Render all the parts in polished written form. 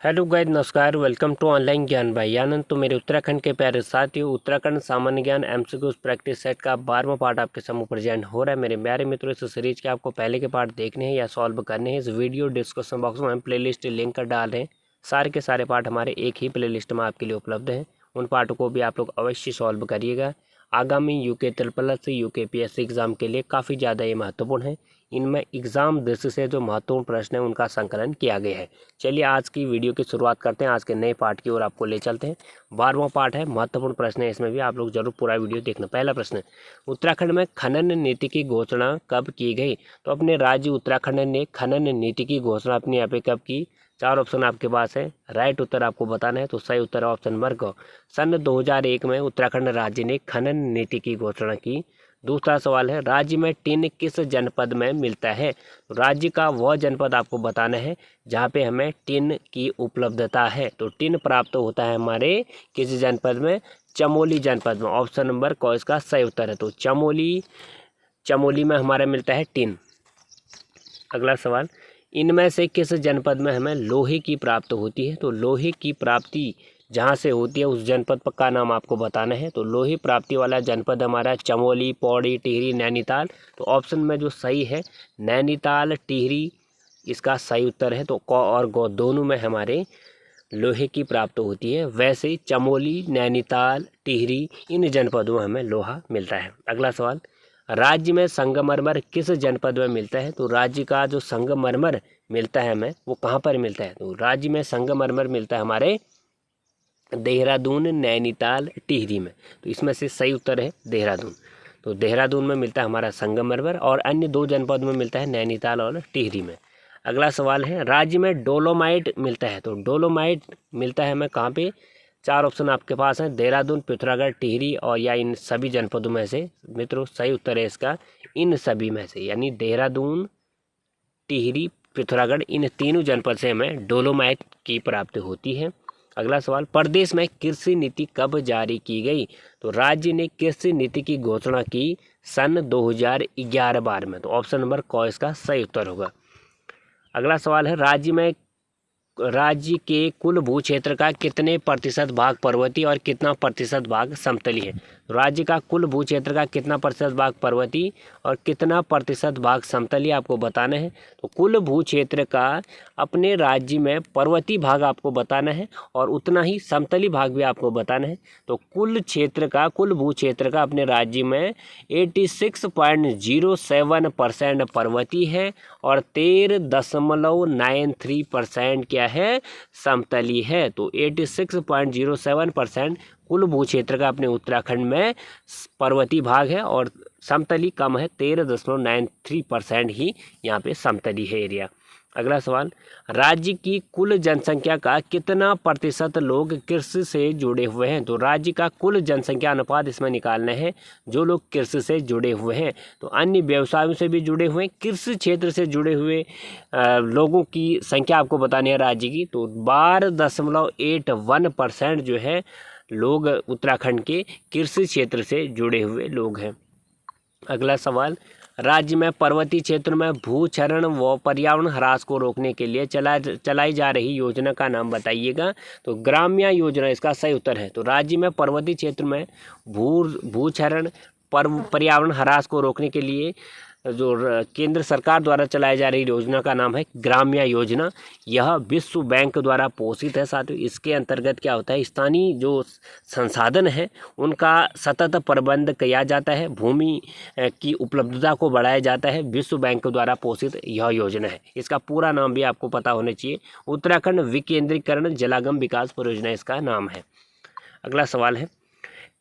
Hello guys, नमस्कार। Welcome to online ज्ञान भाई आनंद। तो मेरे उत्तराखंड के प्यारे साथियों, उत्तराखंड सामान्य ज्ञान एमसीक्यूज प्रैक्टिस सेट का 12वां पार्ट आपके सामने प्रेजेंट हो रहा है। मेरे प्यारे मित्रों, इस सीरीज के आपको पहले के पार्ट देखने हैं या सॉल्व करने हैं, इस वीडियो डिस्क्रिप्शन बॉक्स में हम प्लेलिस्ट लिंक कर डाल रहे हैं। सारे के सारे पार्ट हमारे एक ही प्लेलिस्ट में आपके लिए उपलब्ध हैं। उन पार्टों को भी आप लोग अवश्य सॉल्व करिएगा। आगामी UK triple UK PSC exam के लिए काफ़ी ज़्यादा ये महत्वपूर्ण है। इनमें एग्जाम दृष्टि से जो महत्वपूर्ण प्रश्न है उनका संकलन किया गया है। चलिए आज की वीडियो की शुरुआत करते हैं। आज के नए पार्ट की ओर आपको ले चलते हैं। 12वां पार्ट है, महत्वपूर्ण प्रश्न है, इसमें भी आप लोग जरूर पूरा वीडियो देखना। पहला प्रश्न, उत्तराखंड में खनन नीति की घोषणा कब की गई? तो अपने राज्य उत्तराखंड ने खनन नीति की घोषणा अपने यहाँ पे कब की? 4 ऑप्शन आपके पास है, राइट उत्तर आपको बताना है। तो सही उत्तर ऑप्शन नंबर ग, सन 2001 में उत्तराखंड राज्य ने खनन नीति की घोषणा की। दूसरा सवाल है, राज्य में टिन किस जनपद में मिलता है? राज्य का वह जनपद आपको बताना है जहाँ पे हमें टिन की उपलब्धता है। तो टिन प्राप्त होता है हमारे किस जनपद में? चमोली जनपद में। ऑप्शन नंबर क इसका सही उत्तर है। तो चमोली में हमारा मिलता है टिन। अगला सवाल, इनमें से किस जनपद में हमें लोहे की प्राप्त होती है? तो लोहे की प्राप्ति जहाँ से होती है उस जनपद का नाम आपको बताना है। तो लोहे प्राप्ति वाला जनपद हमारा चमोली, पौड़ी, टिहरी, नैनीताल। तो ऑप्शन में जो सही है नैनीताल, टिहरी इसका सही उत्तर है। तो क और गौ दोनों में हमारे लोहे की प्राप्त होती है। वैसे चमोली, नैनीताल, टिहरी इन जनपदों में हमें लोहा मिलता है। अगला सवाल, राज्य में संगमरमर किस जनपद में मिलता है? तो राज्य का जो संगमरमर मिलता है हमें वो कहाँ पर मिलता है? तो राज्य में संगमरमर मिलता है हमारे देहरादून, नैनीताल, टिहरी में। तो इसमें से सही उत्तर है देहरादून। तो देहरादून में मिलता है हमारा संगमरमर और अन्य 2 जनपद में मिलता है नैनीताल और टिहरी में। अगला सवाल है, राज्य में डोलोमाइट मिलता है। तो डोलोमाइट मिलता है हमें कहाँ पे? 4 ऑप्शन आपके पास हैं, देहरादून, पिथौरागढ़, टिहरी और या इन सभी जनपदों में से। मित्रों सही उत्तर है इसका इन सभी में से, यानी देहरादून, टिहरी, पिथौरागढ़ इन तीनों जनपद से हमें डोलोमाइट की प्राप्ति होती है। अगला सवाल, प्रदेश में कृषि नीति कब जारी की गई? तो राज्य ने कृषि नीति की घोषणा की सन 2011 में। तो ऑप्शन नंबर क इसका सही उत्तर होगा। अगला सवाल है, राज्य के कुल भू क्षेत्र का कितने प्रतिशत भाग पर्वतीय और कितना प्रतिशत भाग समतली है? राज्य का कुल भू क्षेत्र का कितना प्रतिशत भाग पर्वतीय और कितना प्रतिशत भाग समतली आपको बताना है। तो कुल भू क्षेत्र का अपने राज्य में पर्वतीय भाग आपको बताना है और उतना ही समतली भाग भी आपको बताना है। तो कुल भू क्षेत्र का अपने राज्य में 86.07% पर्वतीय है और 13.93% क्या है? समतली है। तो 86.07% कुल भू क्षेत्र का अपने उत्तराखंड में पर्वतीय भाग है और समतली कम है, 13.93% ही यहाँ पे समतली है एरिया। अगला सवाल, राज्य की कुल जनसंख्या का कितना प्रतिशत लोग कृषि से जुड़े हुए हैं? तो राज्य का कुल जनसंख्या अनुपात इसमें निकालना है जो लोग कृषि से जुड़े हुए हैं। तो अन्य व्यवसायों से भी जुड़े हुए हैं, कृषि क्षेत्र से जुड़े हुए लोगों की संख्या आपको बतानी है राज्य की। तो 12.81% जो है लोग उत्तराखंड के कृषि क्षेत्र से जुड़े हुए लोग हैं। अगला सवाल, राज्य में पर्वतीय क्षेत्र में भूक्षरण व पर्यावरण ह्रास को रोकने के लिए चलाई जा रही योजना का नाम बताइएगा। तो ग्राम्य योजना इसका सही उत्तर है। तो राज्य में पर्वतीय क्षेत्र में भूक्षरण पर्यावरण ह्रास को रोकने के लिए जो केंद्र सरकार द्वारा चलाई जा रही योजना का नाम है ग्राम्य योजना। यह विश्व बैंक द्वारा पोषित है। साथियों इसके अंतर्गत क्या होता है, स्थानीय जो संसाधन है उनका सतत प्रबंध किया जाता है, भूमि की उपलब्धता को बढ़ाया जाता है। विश्व बैंक द्वारा पोषित यह योजना है। इसका पूरा नाम भी आपको पता होना चाहिए, उत्तराखंड विकेंद्रीकरण जलागम विकास परियोजना इसका नाम है। अगला सवाल है,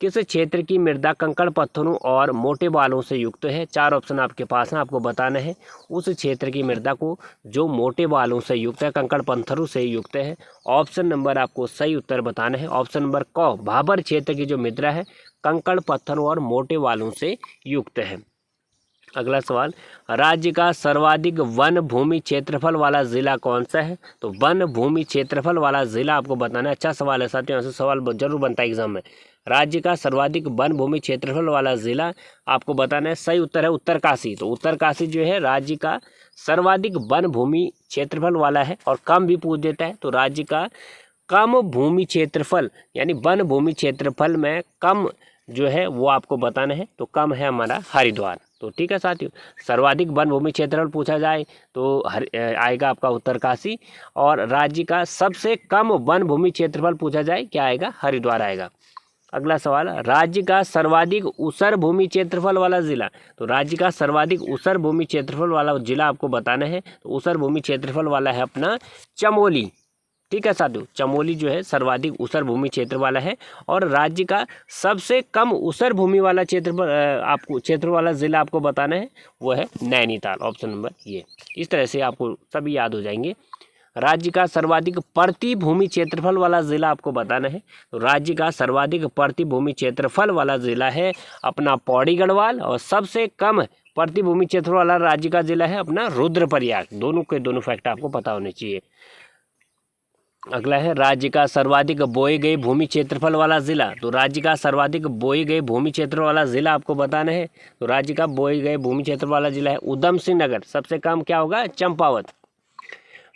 किस क्षेत्र की मृदा कंकड़ पत्थरों और मोटे बालों से युक्त है? 4 ऑप्शन आपके पास हैं, आपको बताना है उस क्षेत्र की मृदा को जो मोटे बालों से युक्त है, कंकड़ पत्थरों से युक्त है। ऑप्शन नंबर आपको सही उत्तर बताना है। ऑप्शन नंबर क, भाबर क्षेत्र की जो मृदा है कंकड़ पत्थरों और मोटे बालों से युक्त है। अगला सवाल, राज्य का सर्वाधिक वन भूमि क्षेत्रफल वाला जिला कौन सा है? तो वन भूमि क्षेत्रफल वाला जिला आपको बताना है। अच्छा सवाल है साथियों, ऐसा सवाल जरूर बनता है एग्जाम में। राज्य का सर्वाधिक वन भूमि क्षेत्रफल वाला जिला आपको बताना है। सही उत्तर है उत्तरकाशी। तो उत्तरकाशी जो है राज्य का सर्वाधिक वन भूमि क्षेत्रफल वाला है। और कम भी पूछ देता है, तो राज्य का कम भूमि क्षेत्रफल यानी वन भूमि क्षेत्रफल में कम जो है वो आपको बताना है। तो कम है हमारा हरिद्वार। तो ठीक है साथियों, सर्वाधिक वन भूमि क्षेत्रफल पूछा जाए तो आएगा आपका उत्तरकाशी, और राज्य का सबसे कम वन भूमि क्षेत्रफल पूछा जाए क्या आएगा? हरिद्वार आएगा। अगला सवाल, राज्य का सर्वाधिक ऊसर भूमि क्षेत्रफल वाला जिला। तो राज्य का सर्वाधिक ऊसर भूमि क्षेत्रफल वाला जिला आपको बताना है। तो ऊसर भूमि क्षेत्रफल वाला है अपना चमोली। ठीक है साथियों, चमोली जो है सर्वाधिक ऊसर भूमि क्षेत्र वाला है। और राज्य का सबसे कम ऊसर भूमि वाला क्षेत्र वाला जिला आपको बताना है, वो है नैनीताल। ऑप्शन नंबर ये। इस तरह से आपको सभी याद हो जाएंगे। राज्य का सर्वाधिक प्रति भूमि क्षेत्रफल वाला जिला आपको बताना है। तो राज्य का सर्वाधिक प्रति भूमि क्षेत्रफल वाला जिला है अपना पौड़ी गढ़वाल, और सबसे कम प्रति भूमि क्षेत्र वाला राज्य का जिला है अपना रुद्रप्रयाग। दोनों के दोनों फैक्ट आपको पता होने चाहिए। अगला है, राज्य का सर्वाधिक बोए गए भूमि क्षेत्रफल वाला जिला। तो राज्य का सर्वाधिक बोए गए भूमि क्षेत्र वाला जिला आपको बताना है। तो राज्य का बोए गए भूमि क्षेत्र वाला जिला है उधम सिंह नगर। सबसे कम क्या होगा? चंपावत।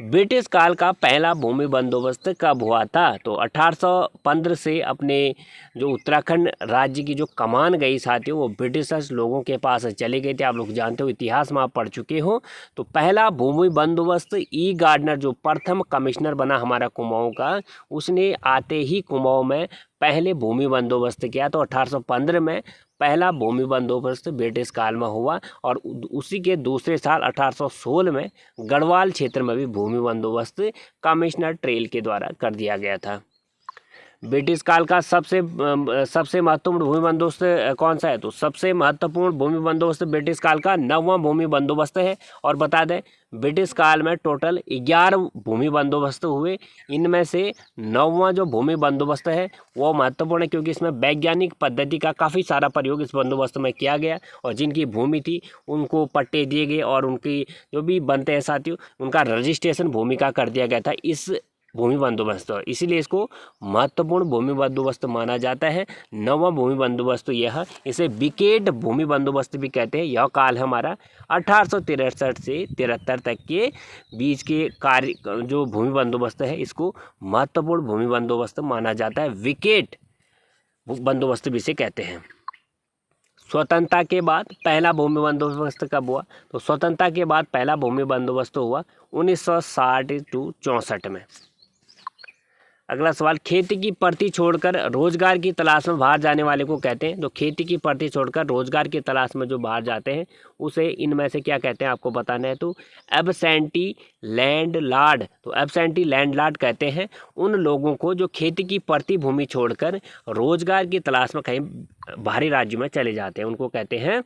ब्रिटिश काल का पहला भूमि बंदोबस्त कब हुआ था? तो 1815 से अपने जो उत्तराखंड राज्य की जो कमान गई साथियों, वो ब्रिटिशर्स लोगों के पास चले गए थे। आप लोग जानते हो, इतिहास में आप पढ़ चुके हो। तो पहला भूमि बंदोबस्त ई गार्डनर जो प्रथम कमिश्नर बना हमारा कुमाऊं का, उसने आते ही कुमाऊं में पहले भूमि बंदोबस्त किया। तो 1815 में पहला भूमि बंदोबस्त ब्रिटिश काल में हुआ, और उसी के दूसरे साल 1816 में गढ़वाल क्षेत्र में भी भूमि बंदोबस्त कमिश्नर ट्रेल के द्वारा कर दिया गया था। ब्रिटिश काल का सबसे महत्वपूर्ण भूमि बंदोबस्त कौन सा है? तो सबसे महत्वपूर्ण भूमि बंदोबस्त ब्रिटिश काल का 9वां भूमि बंदोबस्त है। और बता दें, ब्रिटिश काल में टोटल 11 भूमि बंदोबस्त हुए। इनमें से 9वां जो भूमि बंदोबस्त है वो महत्वपूर्ण है, क्योंकि इसमें वैज्ञानिक पद्धति का काफ़ी सारा प्रयोग इस बंदोबस्त में किया गया, और जिनकी भूमि थी उनको पट्टे दिए गए, और उनकी जो भी बनते हैं साथियों, उनका रजिस्ट्रेशन भूमि का कर दिया गया था इस भूमि बंदोबस्त। इसीलिए इसको महत्वपूर्ण भूमि बंदोबस्त माना जाता है। 9वां भूमि बंदोबस्त यह, इसे विकेट भूमि बंदोबस्त भी कहते हैं। यह काल हमारा 1863 से 73 तक के बीच के कार्य जो भूमि बंदोबस्त है, इसको महत्वपूर्ण भूमि बंदोबस्त माना जाता है। विकेट बंदोबस्त भी इसे कहते हैं। स्वतंत्रता के बाद पहला भूमि बंदोबस्त कब हुआ? तो स्वतंत्रता के बाद पहला भूमि बंदोबस्त हुआ 1960 to 64 में। अगला सवाल, खेती की प्रति छोड़कर रोजगार की तलाश में बाहर जाने वाले को कहते हैं। तो खेती की प्रति छोड़कर रोजगार की तलाश में जो बाहर जाते हैं उसे इनमें से क्या कहते हैं आपको बताना है। तो एब्सेंटी लैंडलॉर्ड। तो एब्सेंटी लैंडलॉर्ड कहते हैं उन लोगों को जो खेती की प्रति भूमि छोड़कर रोजगार की तलाश में कहीं बाहरी राज्य में चले जाते हैं, उनको कहते हैं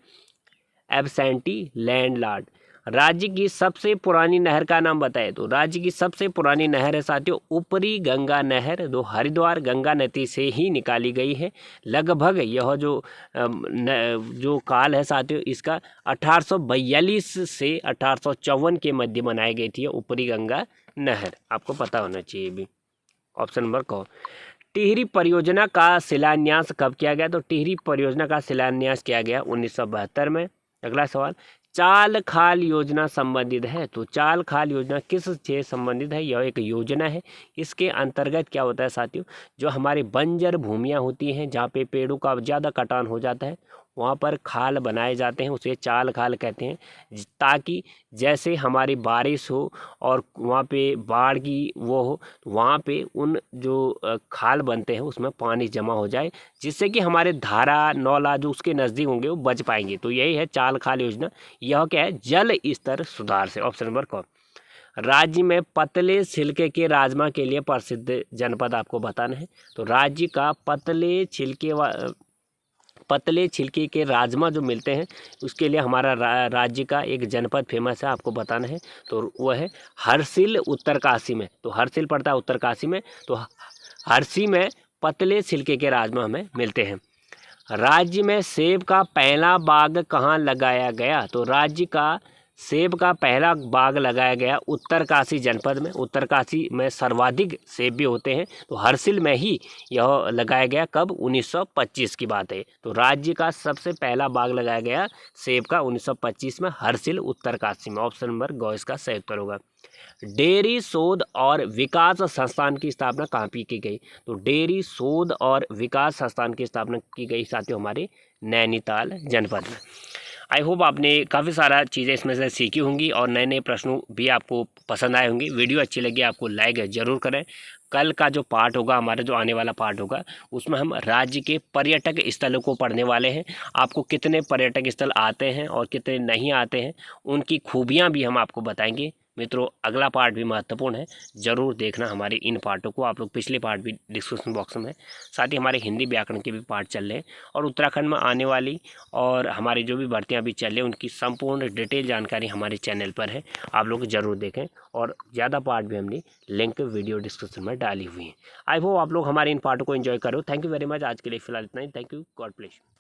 एब्सेंटी लैंडलॉर्ड। राज्य की सबसे पुरानी नहर का नाम बताएं। तो राज्य की सबसे पुरानी नहर है साथियों ऊपरी गंगा नहर, जो हरिद्वार गंगा नदी से ही निकाली गई है। लगभग यह जो काल है साथियों, इसका 1842 से 1854 के मध्य बनाई गई थी ऊपरी गंगा नहर। आपको पता होना चाहिए भी। ऑप्शन नंबर क। टिहरी परियोजना का शिलान्यास कब किया गया? तो टिहरी परियोजना का शिलान्यास किया गया 1972 में। अगला सवाल, चाल खाल योजना संबंधित है। तो चाल खाल योजना किस से संबंधित है? यह एक योजना है। इसके अंतर्गत क्या होता है साथियों, जो हमारी बंजर भूमियां होती हैं, जहाँ पे पेड़ों का ज़्यादा कटान हो जाता है, वहाँ पर खाल बनाए जाते हैं, उसे चाल खाल कहते हैं, ताकि जैसे हमारी बारिश हो और वहाँ पे बाढ़ की वो हो, तो वहाँ पे उन जो खाल बनते हैं उसमें पानी जमा हो जाए, जिससे कि हमारे धारा नौला जो उसके नज़दीक होंगे वो बच पाएंगे। तो यही है चाल खाल योजना। यह क्या है? जल स्तर सुधार से। ऑप्शन नंबर क। राज्य में पतले छिलके के राजमा के लिए प्रसिद्ध जनपद आपको बताना है। तो राज्य का पतले छिलके के राजमा जो मिलते हैं उसके लिए हमारा राज्य का एक जनपद फेमस है, आपको बताना है। तो वह है हरसिल, उत्तरकाशी में। तो हरसिल पड़ता है उत्तरकाशी में। तो हरसी में पतले छिलके के राजमा हमें मिलते हैं। राज्य में सेब का पहला बाग कहाँ लगाया गया? तो राज्य का सेब का पहला बाग लगाया गया उत्तरकाशी जनपद में। उत्तरकाशी में सर्वाधिक सेब भी होते हैं, तो हरसिल में ही यह लगाया गया। कब? 1925 की बात है। तो राज्य का सबसे पहला बाग लगाया गया सेब का 1925 में हरसिल उत्तरकाशी में। ऑप्शन नंबर ग इसका सही उत्तर होगा। डेयरी शोध और विकास संस्थान की स्थापना कहाँ पे की गई? तो डेयरी शोध और विकास संस्थान की स्थापना की गई साथियों हमारे नैनीताल जनपद में। आई होप आपने काफ़ी सारा चीज़ें इसमें से सीखी होंगी और नए नए प्रश्नों भी आपको पसंद आए होंगे। वीडियो अच्छी लगी आपको लाइक ज़रूर करें। कल का जो पार्ट होगा हमारा, जो आने वाला पार्ट होगा, उसमें हम राज्य के पर्यटक स्थलों को पढ़ने वाले हैं। आपको कितने पर्यटक स्थल आते हैं और कितने नहीं आते हैं, उनकी खूबियाँ भी हम आपको बताएंगे। मित्रों, अगला पार्ट भी महत्वपूर्ण है, ज़रूर देखना हमारे इन पार्टों को। आप लोग पिछले पार्ट भी डिस्क्रिप्शन बॉक्स में, साथ ही हमारे हिंदी व्याकरण के भी पार्ट चल रहे हैं और उत्तराखंड में आने वाली और हमारी जो भी भर्तियां भी चल रही हैं उनकी संपूर्ण डिटेल जानकारी हमारे चैनल पर है, आप लोग ज़रूर देखें। और ज़्यादा पार्ट भी हमने लिंक वीडियो डिस्क्रिप्शन में डाली हुई है। आई होप आप लोग हमारे इन पार्टों को एंजॉय करो। Thank you very much. आज के लिए फिलहाल इतना ही। Thank you. God bless you.